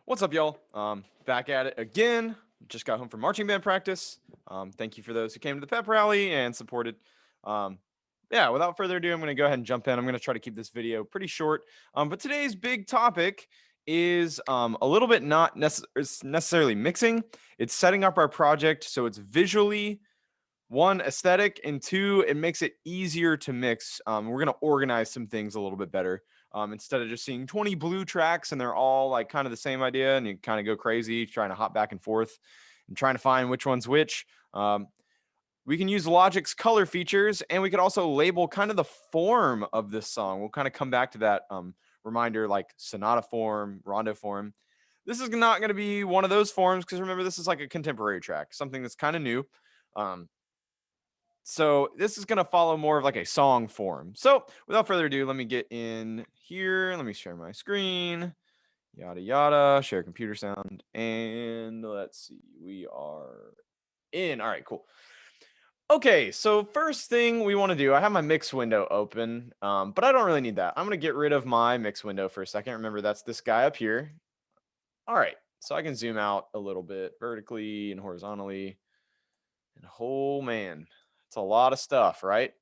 What's up, y'all? Back at it again. Just got home from marching band practice. Thank you for those who came to the pep rally and supported. Um, yeah, without further ado, I'm going to go ahead and jump in. I'm going to try to keep this video pretty short. But today's big topic is a little bit not necessarily mixing. It's setting up our project so it's visually, one, aesthetic, and two, it makes it easier to mix. We're going to organize some things a little bit better. Instead of just seeing 20 blue tracks and they're all like kind of the same idea and you kind of go crazy trying to hop back and forth and trying to find which one's which. We can use Logic's color features, and we could also label kind of the form of this song. We'll kind of come back to that reminder, like sonata form, rondo form. This is not going to be one of those forms because remember, this is like a contemporary track, something that's kind of new. So this is going to follow more of like a song form. So without further ado, let me get in here. Let me share my screen. Yada, yada. Share computer sound. And let's see. We are in. All right, cool. Okay, so first thing we want to do, I have my mix window open, but I don't really need that. I'm going to get rid of my mix window for a second. Remember, that's this guy up here. All right, so I can zoom out a little bit vertically and horizontally. And oh, man, it's a lot of stuff, right?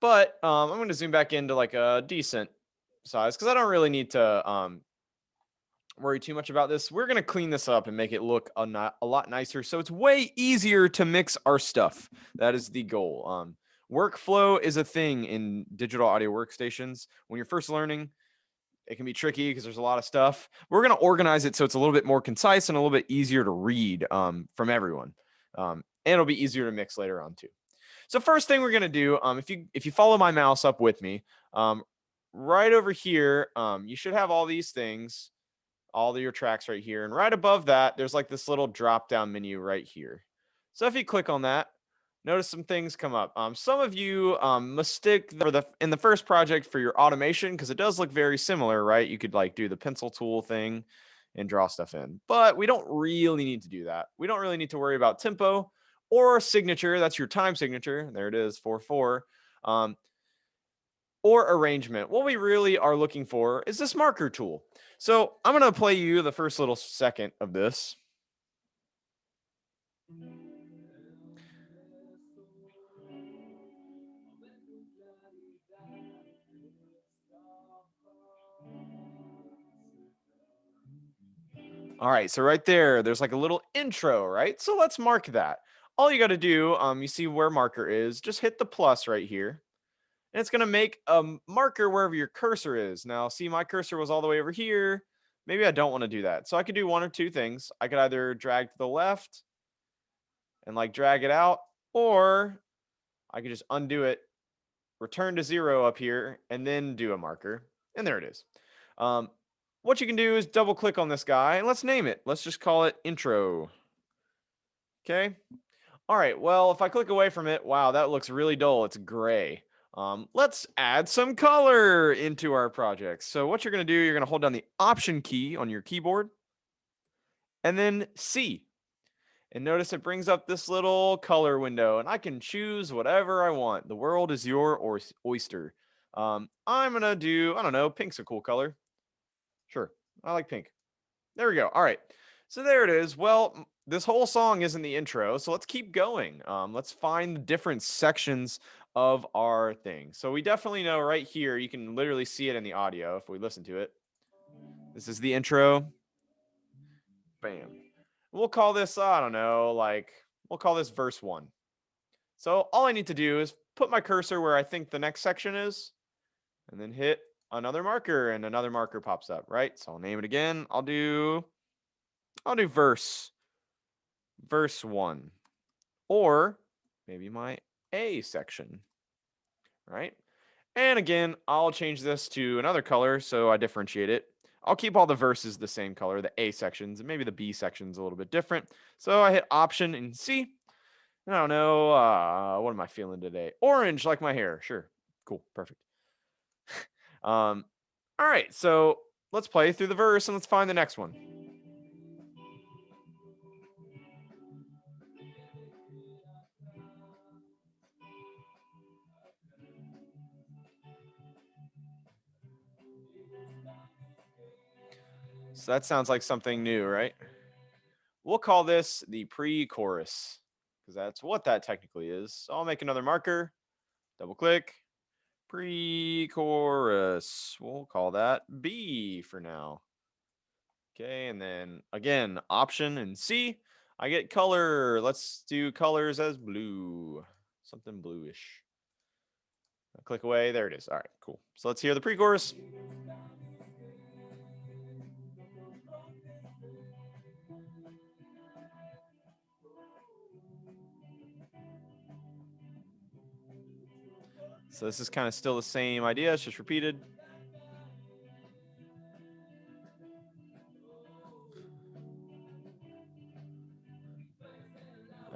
But I'm going to zoom back into like a decent size because I don't really need to worry too much about this. We're going to clean this up and make it look a lot nicer. So it's way easier to mix our stuff. That is the goal. Workflow is a thing in digital audio workstations. When you're first learning, it can be tricky because there's a lot of stuff. We're going to organize it so it's a little bit more concise and a little bit easier to read from everyone. And it'll be easier to mix later on too. So first thing we're going to do, if you follow my mouse up with me, right over here, you should have all these things, all of your tracks right here. And right above that, there's like this little drop down menu right here. So if you click on that, notice some things come up. Some of you mistake in the first project for your automation because it does look very similar, right? You could like do the pencil tool thing and draw stuff in. But we don't really need to do that. We don't really need to worry about tempo or signature. That's your time signature. There it is, 4/4. Or arrangement. What we really are looking for is this marker tool. So I'm going to play you the first little second of this. All right, so right there's like a little intro, right? So let's mark that. All you got to do, you see where marker is, just hit the plus right here. And it's going to make a marker wherever your cursor is. Now, see, my cursor was all the way over here. Maybe I don't want to do that. So I could do one or two things. I could either drag to the left and like drag it out, or I could just undo it, return to 0 up here, and then do a marker. And there it is. What you can do is double click on this guy and let's name it. Let's just call it intro. Okay. All right. Well, if I click away from it, wow, that looks really dull. It's gray. Let's add some color into our project. So what you're going to do, you're going to hold down the Option key on your keyboard and then C. And notice it brings up this little color window, and I can choose whatever I want. The world is your oyster. I'm going to do, I don't know, pink's a cool color. Sure, I like pink. There we go. All right. So there it is. Well, this whole song isn't the intro, so let's keep going. Let's find the different sections of our thing. So we definitely know right here, you can literally see it in the audio if we listen to it. This is the intro. Bam. We'll call this, I don't know, like, we'll call this verse 1. So all I need to do is put my cursor where I think the next section is, and then hit another marker, and another marker pops up, right? So I'll name it again. I'll do verse 1, or maybe my A section, right? And again, I'll change this to another color so I differentiate it. I'll keep all the verses the same color, the A sections, and maybe the B sections a little bit different. So I hit Option and C. And I don't know, what am I feeling today? Orange, like my hair. Sure. Cool. Perfect. All right. So let's play through the verse and let's find the next one. So that sounds like something new, right? We'll call this the pre-chorus because that's what that technically is. So I'll make another marker, double click, pre-chorus. We'll call that B for now. Okay, and then again, Option and C. I get color. Let's do colors as blue, something bluish. I'll click away. There it is. All right, cool. So let's hear the pre-chorus. So this is kind of still the same idea. It's just repeated.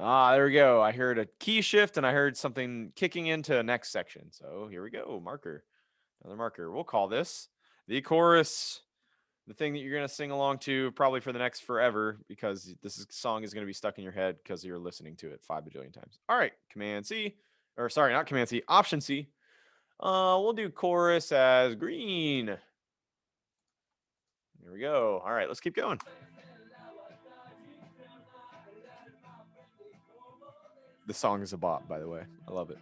Ah, there we go. I heard a key shift and I heard something kicking into next section. So here we go. Marker. Another marker. We'll call this the chorus. The thing that you're going to sing along to probably for the next forever because song is going to be stuck in your head because you're listening to it 5 bajillion times. All right. Command C. Or sorry, not Command C. Option C. We'll do chorus as green. Here we go. All right. Let's keep going. The song is a bop, by the way. I love it.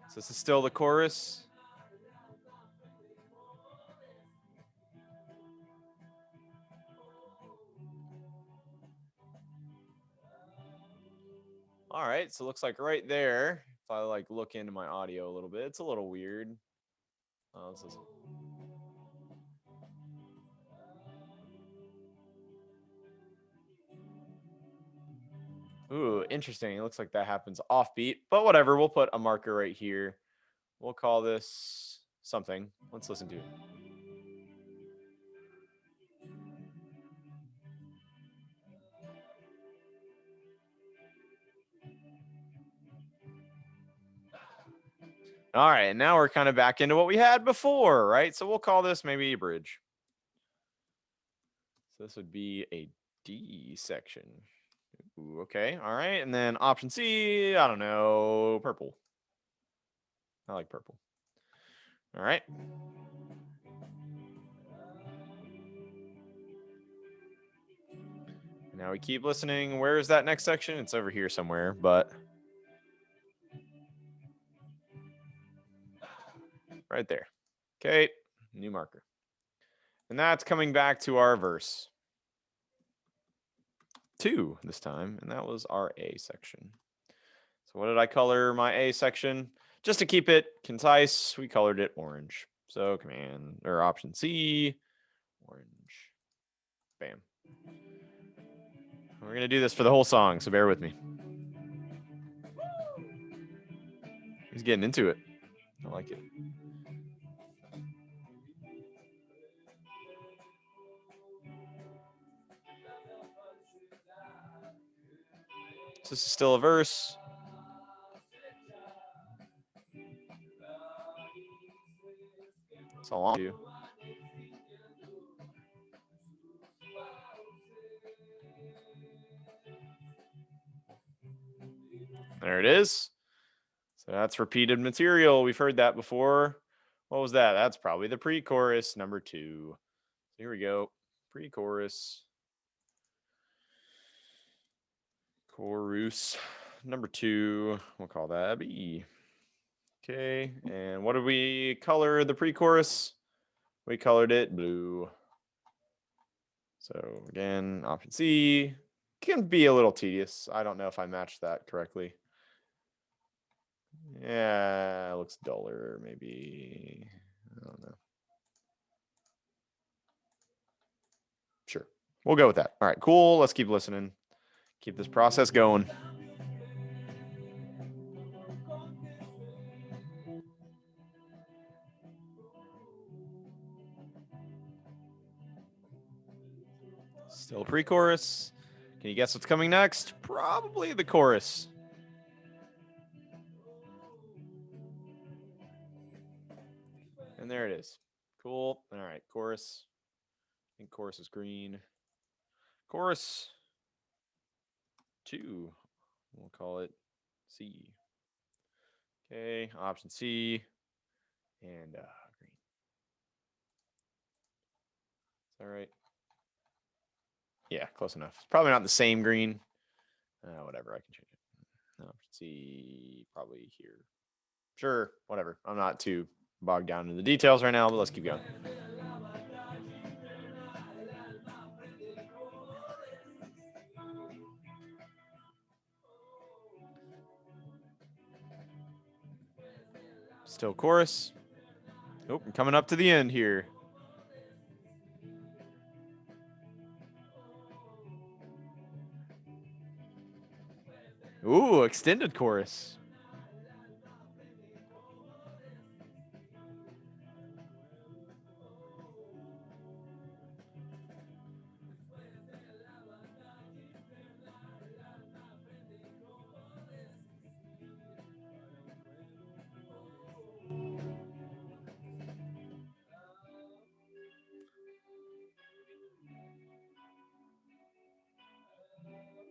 So this is still the chorus. All right, so it looks like right there, if I like look into my audio a little bit, it's a little weird. Oh, this is... Ooh, interesting. It looks like that happens offbeat, but whatever. We'll put a marker right here. We'll call this something. Let's listen to it. All right, now we're kind of back into what we had before, right? So we'll call this maybe a bridge. So this would be a D section. Ooh, okay, all right. And then option C, I don't know, purple. I like purple. All right. Now we keep listening. Where is that next section? It's over here somewhere, but right there. Okay, new marker. And that's coming back to our verse 2 this time, and that was our A section. So what did I color my A section? Just to keep it concise, we colored it orange. So command or option C, orange. Bam. We're going to do this for the whole song, so bear with me. He's getting into it. I like it. So this is still a verse. That's all I'll do. There it is. So that's repeated material. We've heard that before. What was that? That's probably the pre-chorus, number 2. So here we go. Pre-chorus. Chorus number 2. We'll call that B. Okay. And what did we color the pre-chorus? We colored it blue. So again, option C can be a little tedious. I don't know if I matched that correctly. Yeah, it looks duller, maybe. I don't know. Sure. We'll go with that. All right, cool. Let's keep listening. Keep this process going. Still pre-chorus. Can you guess what's coming next? Probably the chorus. And there it is. Cool. All right, chorus. I think chorus is green. Chorus 2. We'll call it C. Okay, option C. and green. Is that right? Yeah, close enough. It's probably not the same green. Whatever, I can change it. Let's see, probably here. Sure, whatever. I'm not too bogged down in the details right now, but let's keep going. Still chorus. Oh, I'm coming up to the end here. Ooh, extended chorus.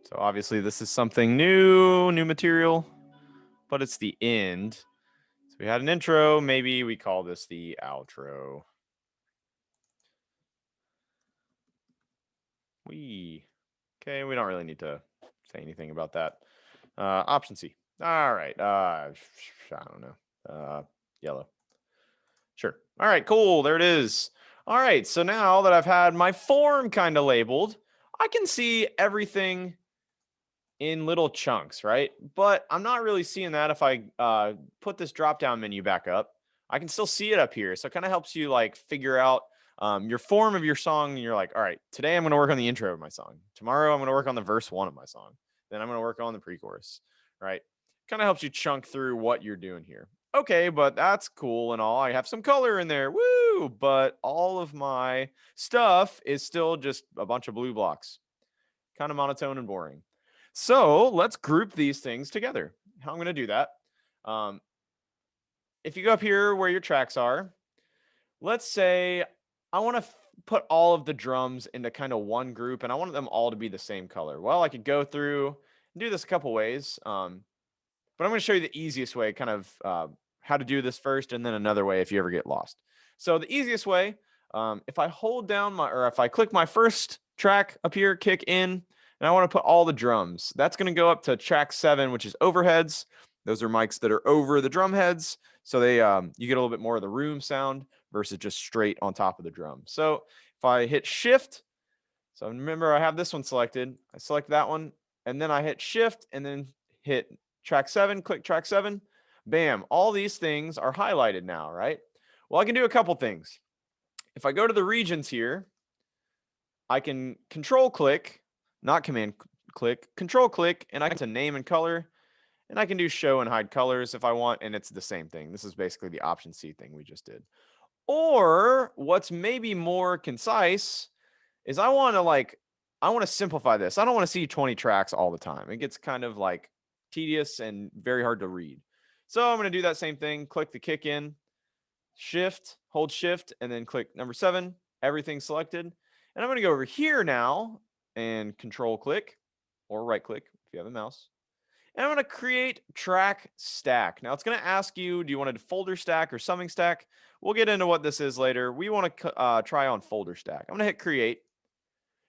So obviously this is something new material, but it's the end. So we had an intro, maybe we call this the outro. Okay, we don't really need to say anything about that. Option C. All right. I don't know. Yellow. Sure. All right, cool. There it is. All right, so now that I've had my form kind of labeled, I can see everything in little chunks, right? But I'm not really seeing that if I put this drop-down menu back up. I can still see it up here. So it kind of helps you like figure out your form of your song. And you're like, all right, today I'm going to work on the intro of my song. Tomorrow I'm going to work on the verse 1 of my song. Then I'm going to work on the pre-chorus, right? Kind of helps you chunk through what you're doing here. Okay, but that's cool and all. I have some color in there. Woo! But all of my stuff is still just a bunch of blue blocks. Kind of monotone and boring. So let's group these things together. How I'm going to do that. If you go up here where your tracks are, let's say I want to put all of the drums into kind of one group and I want them all to be the same color. Well, I could go through and do this a couple ways. But I'm going to show you the easiest way, kind of how to do this first, and then another way if you ever get lost. So the easiest way, if I hold down or if I click my first track up here, kick in, and I want to put all the drums, that's going to go up to track 7, which is overheads. Those are mics that are over the drum heads. So they you get a little bit more of the room sound versus just straight on top of the drum. So if I hit shift, so remember I have this one selected, I select that one, and then I hit shift and then hit track 7, click track 7. Bam, all these things are highlighted now, right? Well, I can do a couple things. If I go to the regions here, I can control click, not command click, control click, and I can to name and color, and I can do show and hide colors if I want, and it's the same thing. This is basically the option C thing we just did. Or what's maybe more concise is I want to simplify this. I don't want to see 20 tracks all the time. It gets kind of like tedious and very hard to read. So I'm going to do that same thing. Click the kick in, shift, hold shift, and then click number 7, everything selected. And I'm going to go over here now and control click or right click if you have a mouse. And I'm going to create track stack. Now it's going to ask you, do you want a folder stack or summing stack? We'll get into what this is later. We want to try on folder stack. I'm going to hit create.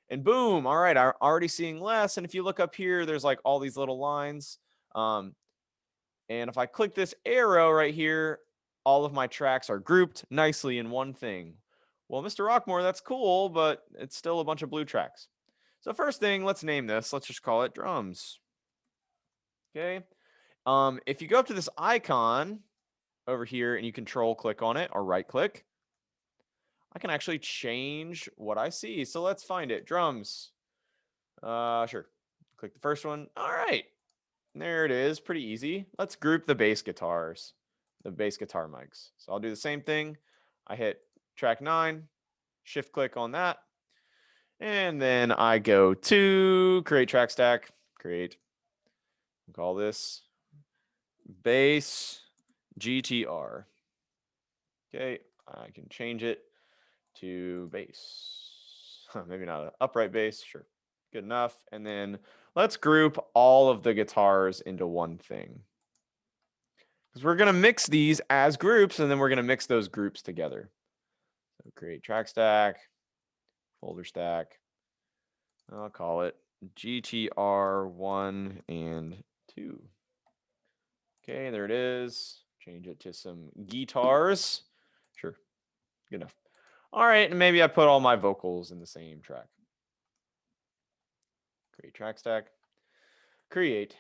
And boom, all right, I'm already seeing less. And if you look up here, there's like all these little lines. And if I click this arrow right here, all of my tracks are grouped nicely in one thing. Well, Mr. Rockmore, that's cool, but it's still a bunch of blue tracks. So first thing, let's name this. Let's just call it drums. Okay. If you go up to this icon over here and you control click on it or right click, I can actually change what I see. So let's find it. Drums. Sure. Click the first one. All right. There it is. Pretty easy. Let's group the bass guitars, the bass guitar mics. So I'll do the same thing. I hit track 9, shift click on that. And then I go to create track stack, create. We'll call this bass GTR. Okay. I can change it to bass. Maybe not an upright bass. Sure. Good enough. And then let's group all of the guitars into one thing. because we're going to mix these as groups, and then we're going to mix those groups together. So create track stack, folder stack. I'll call it GTR1 and 2. Okay, there it is. Change it to some guitars. Sure, good enough. All right, and maybe I put all my vocals in the same track. Create track stack. Create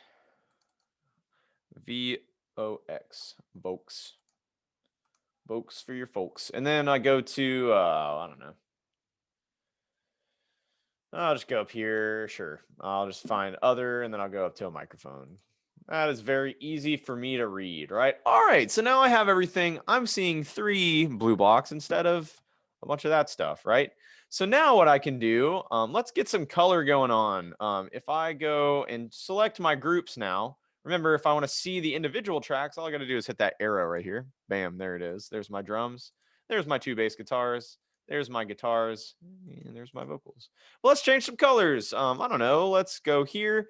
VOX, Vokes. Vokes for your folks. And then I go to, I don't know. I'll just go up here. Sure. I'll just find other, and then I'll go up to a microphone. That is very easy for me to read, right? All right, so now I have everything. I'm seeing 3 blue blocks instead of a bunch of that stuff, right? So now what I can do, let's get some color going on. If I go and select my groups now, remember, if I want to see the individual tracks, all I got to do is hit that arrow right here. Bam, there it is. There's my drums. There's my 2 bass guitars. There's my guitars, and there's my vocals. Well, let's change some colors. I don't know. Let's go here.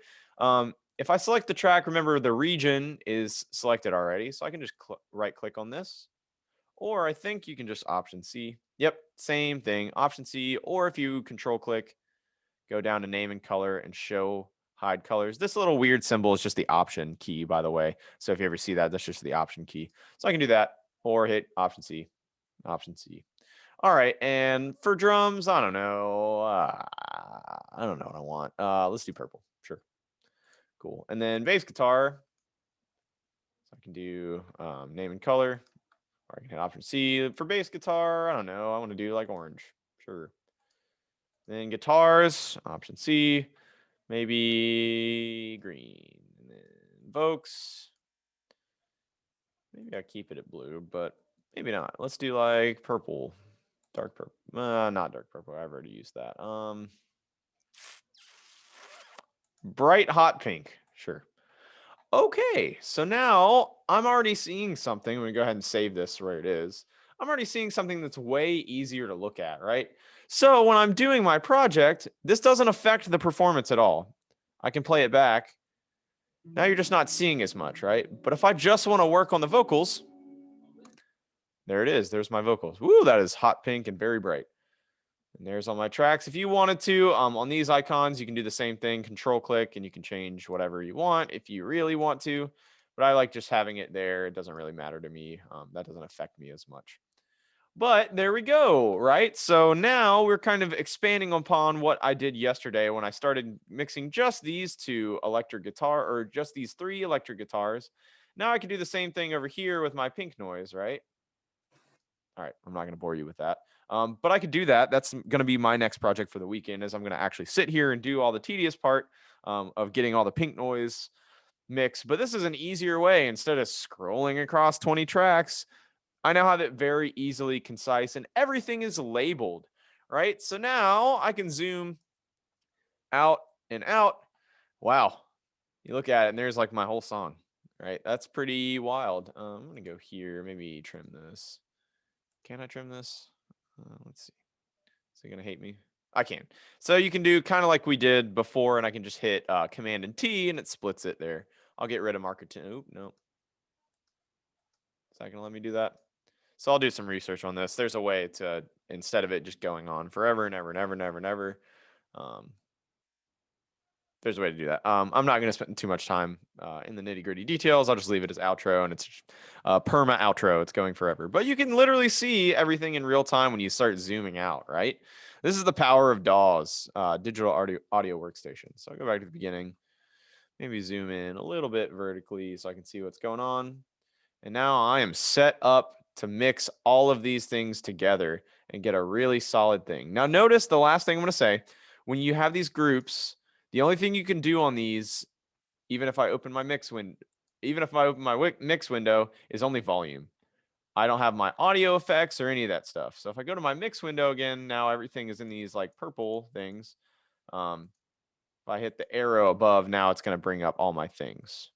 If I select the track, remember the region is selected already, so I can just right click on this. Or I think you can just Option C. Yep, same thing, Option C. Or if you Control click, go down to name and color and show hide colors. This little weird symbol is just the Option key, by the way. So if you ever see that, that's just the Option key. So I can do that, or hit Option C, Option C. All right, and for drums, I don't know. I don't know what I want. Let's do purple. Sure. Cool. And then bass guitar. So I can do name and color. Or I can hit Option C. For bass guitar, I don't know. I want to do like orange. Sure. Then guitars, Option C. Maybe green. And then Vokes. Maybe I keep it at blue, but maybe not. Let's do like purple. Dark purple. Not dark purple. I've already used that. Bright hot pink. Sure. Okay, so now I'm already seeing something. Let me go ahead and save this where it is. I'm already seeing something that's way easier to look at, right? So when I'm doing my project, this doesn't affect the performance at all. I can play it back. Now you're just not seeing as much, right? But if I just want to work on the vocals, there it is. There's my vocals. Woo, that is hot pink and very bright. And there's all my tracks. If you wanted to, on these icons, you can do the same thing. Control click, and you can change whatever you want if you really want to. But I like just having it there. It doesn't really matter to me. That doesn't affect me as much. But there we go, right? So now we're kind of expanding upon what I did yesterday when I started mixing just these 2 electric guitar, or just these 3 electric guitars. Now I can do the same thing over here with my pink noise, right? All right, I'm not going to bore you with that. But I could do that. That's going to be my next project for the weekend, is I'm going to actually sit here and do all the tedious part of getting all the pink noise mix. But this is an easier way. Instead of scrolling across 20 tracks, I now have it very easily concise, and everything is labeled, right? So now I can zoom out and out. Wow. You look at it, and there's like my whole song, right? That's pretty wild. I'm going to go here, maybe trim this. Can I trim this? Let's see. Is it going to hate me? I can. So you can do kind of like we did before, and I can just hit Command and T, and it splits it there. I'll get rid of marker 10. Oop, no. Is that going to let me do that? So I'll do some research on this. There's a way to, instead of it just going on forever and ever and ever and ever and ever, there's a way to do that. I'm not going to spend too much time in the nitty gritty details. I'll just leave it as outro, and it's perma outro. It's going forever. But you can literally see everything in real time when you start zooming out, right? This is the power of DAWs, digital audio workstation. So I'll go back to the beginning, maybe zoom in a little bit vertically so I can see what's going on. And now I am set up to mix all of these things together and get a really solid thing. Now notice the last thing I'm going to say, when you have these groups, the only thing you can do on these, even if I open my mix window, is only volume. I don't have my audio effects or any of that stuff. So if I go to my mix window again, now everything is in these like purple things. If I hit the arrow above, now it's going to bring up all my things.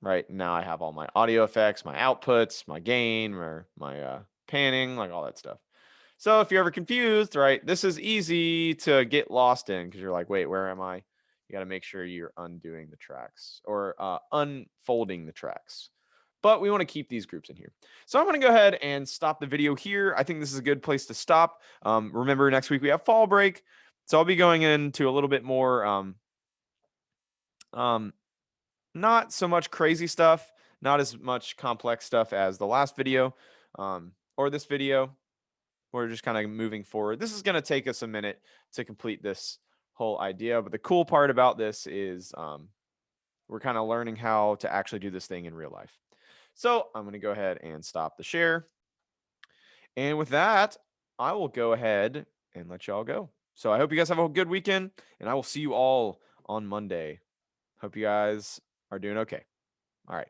Right now I have all my audio effects, my outputs, my gain, or my panning, like all that stuff. So if you're ever confused, right, this is easy to get lost in because you're like, wait, where am I? You got to make sure you're undoing the tracks or unfolding the tracks. but we want to keep these groups in here. So I'm going to go ahead and stop the video here. I think this is a good place to stop. Remember, next week we have fall break. So I'll be going into a little bit more, not so much crazy stuff, not as much complex stuff as the last video or this video. We're just kind of moving forward. This is going to take us a minute to complete this whole idea. But the cool part about this is we're kind of learning how to actually do this thing in real life. So I'm going to go ahead and stop the share. And with that, I will go ahead and let y'all go. So I hope you guys have a good weekend, and I will see you all on Monday. Hope you guys are doing okay. All right.